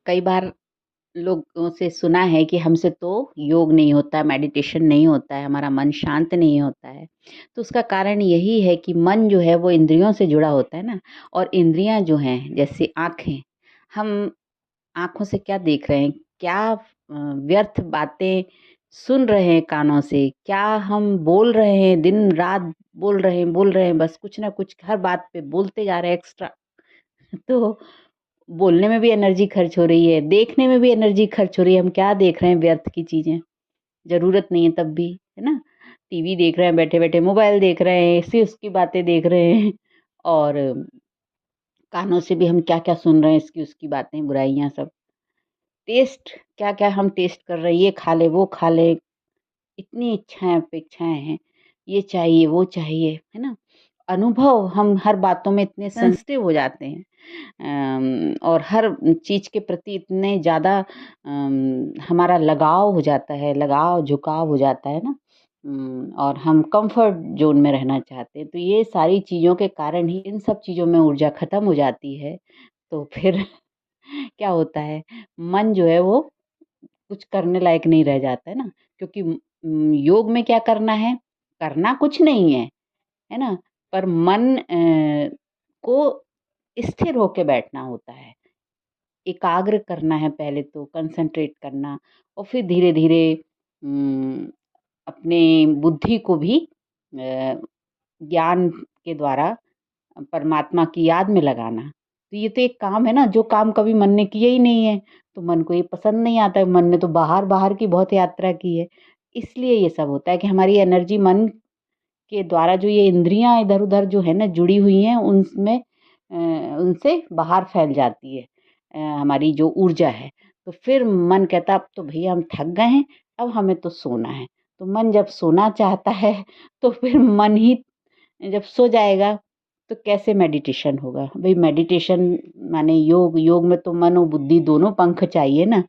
कई बार लोगों से सुना है कि हमसे तो योग नहीं होता, मेडिटेशन नहीं होता है, हमारा मन शांत नहीं होता है। तो उसका कारण यही है कि मन जो है वो इंद्रियों से जुड़ा होता है ना, और इंद्रियाँ जो हैं जैसे आँखें, हम आँखों से क्या देख रहे हैं? क्या व्यर्थ बातें सुन रहे हैं कानों से? क्या हम बोल रहे हैं, दिन-रात बोल रहे हैं, बस कुछ ना कुछ हर बात पे बोलते जा रहे हैं एक्स्ट्रा। तो बोलने में भी एनर्जी खर्च हो रही है, देखने में भी एनर्जी खर्च हो रही है। हम क्या देख रहे हैं व्यर्थ की चीज़ें, ज़रूरत नहीं है तब भी, है ना? टीवी देख रहे हैं बैठे-बैठे, मोबाइल देख रहे हैं, इसकी उसकी बातें देख रहे हैं और कानों से भी हम क्या-क्या सुन रहे हैं, इसकी उसकी बातें, बुराइयाँ सब। टेस्ट क्या-क्या हम टेस्ट कर रहे हैं, ये खा ले, वो खा ले, इतनी इच्छाएँ, अपेक्षाएँ हैं, ये चाहिए, वो चाहिए, है ना? अनुभव हम हर बातों में इतने सेंसिटिव हो जाते हैं और हर चीज़ के प्रति इतने ज़्यादा हमारा लगाव हो जाता है, लगाव, झुकाव हो जाता है ना और हम कंफर्ट ज़ोन में रहना चाहते हैं। तो ये सारी चीज़ों के कारण ही इन सब चीज़ों में ऊर्जा खत्म हो जाती है, तो फिर क्या होता है, मन जो है वो कुछ करने लायक नहीं रह जाता है ना, क्योंकि योग में क्या करना है? करना कुछ नहीं है ना? पर मन को स्थिर होके बैठना होता है, एकाग्र करना है पहले तो, कंसंट्रेट करना और फिर धीरे-धीरे उम, अपने बुद्धि को भी ज्ञान के द्वारा परमात्मा की याद में लगाना। तो ये तो एक काम है ना, जो काम कभी मन ने किया ही नहीं है, तो मन को ये पसंद नहीं आता है, मन ने तो बाहर-बाहर की बहुत यात्रा की है। इसलिए ये सब होता है कि हमारी एनर्जी मन के द्वारा जो ये इंद्रियाँ इधर-उधर जो है ना जुड़ी हुई हैं उनमें उनसे बाहर फैल जाती है हमारी जो ऊर्जा है। तो फिर मन कहता है अब तो भैया हम थक गए हैं, अब हमें तो सोना है। तो मन जब सोना चाहता है तो फिर मन ही जब सो जाएगा तो कैसे मेडिटेशन होगा? भई मेडिटेशन माने योग, योग में तो मन और बुद्धि दोनों पंख चाहिए ना,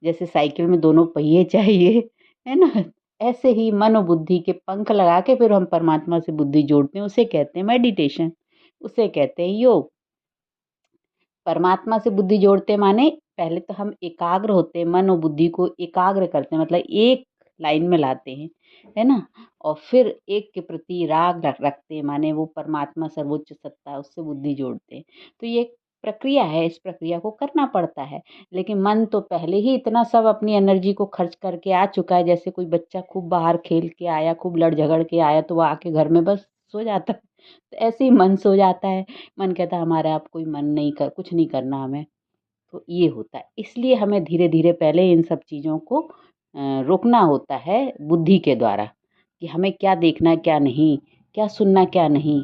जैसे साइकिल में दोनों पहिए चाहिए, है ना? ऐसे ही मन और बुद्धि के पंख लगा के फिर हम परमात्मा से बुद्धि जोड़ते हैं, उसे कहते हैं मेडिटेशन, उसे कहते हैं योग। परमात्मा से बुद्धि जोड़ते माने पहले तो हम एकाग्र होते हैं, मन और बुद्धि को एकाग्र करते हैं मतलब एक लाइन में लाते हैं, है ना? और फिर एक के प्रति राग रखते हैं माने वो परमात्मा सर्वोच्च सत्ता है उससे बुद्धि जोड़ते हैं। तो ये एक प्रक्रिया है, इस प्रक्रिया को करना पड़ता है। लेकिन मन तो पहले ही इतना सब अपनी एनर्जी को खर्च करके आ चुका है, जैसे कोई बच्चा खूब बाहर खेल के आया, खूब लड़ झगड़ के आया तो वो आके घर में बस सो जाता है। तो ऐसे ही मन सो जाता है। मन कहता है हमारा अब कोई मन नहीं कर कुछ नहीं करना हमें, तो ये होता है। इसलिए हमें धीरे-धीरे पहले इन सब चीज़ों को रोकना होता है बुद्धि के द्वारा, कि हमें क्या देखना है, क्या नहीं, क्या सुनना, क्या नहीं।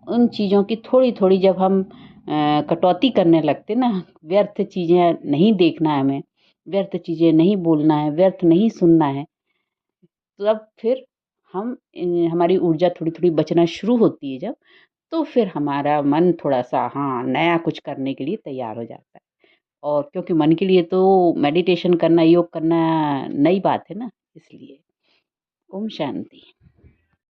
उन चीज़ों की थोड़ी-थोड़ी जब हम कटौती करने लगते ना, व्यर्थ चीज़ें नहीं देखना है हमें, व्यर्थ चीज़ें नहीं बोलना है, व्यर्थ नहीं सुनना है, तब फिर हम हमारी ऊर्जा थोड़ी-थोड़ी बचना शुरू होती है जब, तो फिर हमारा मन थोड़ा-सा हाँ, नया कुछ करने के लिए तैयार हो जाता है। और क्योंकि मन के लिए तो मेडिटेशन करना, योग करना नई बात है ना, इसलिए। ओम शांति।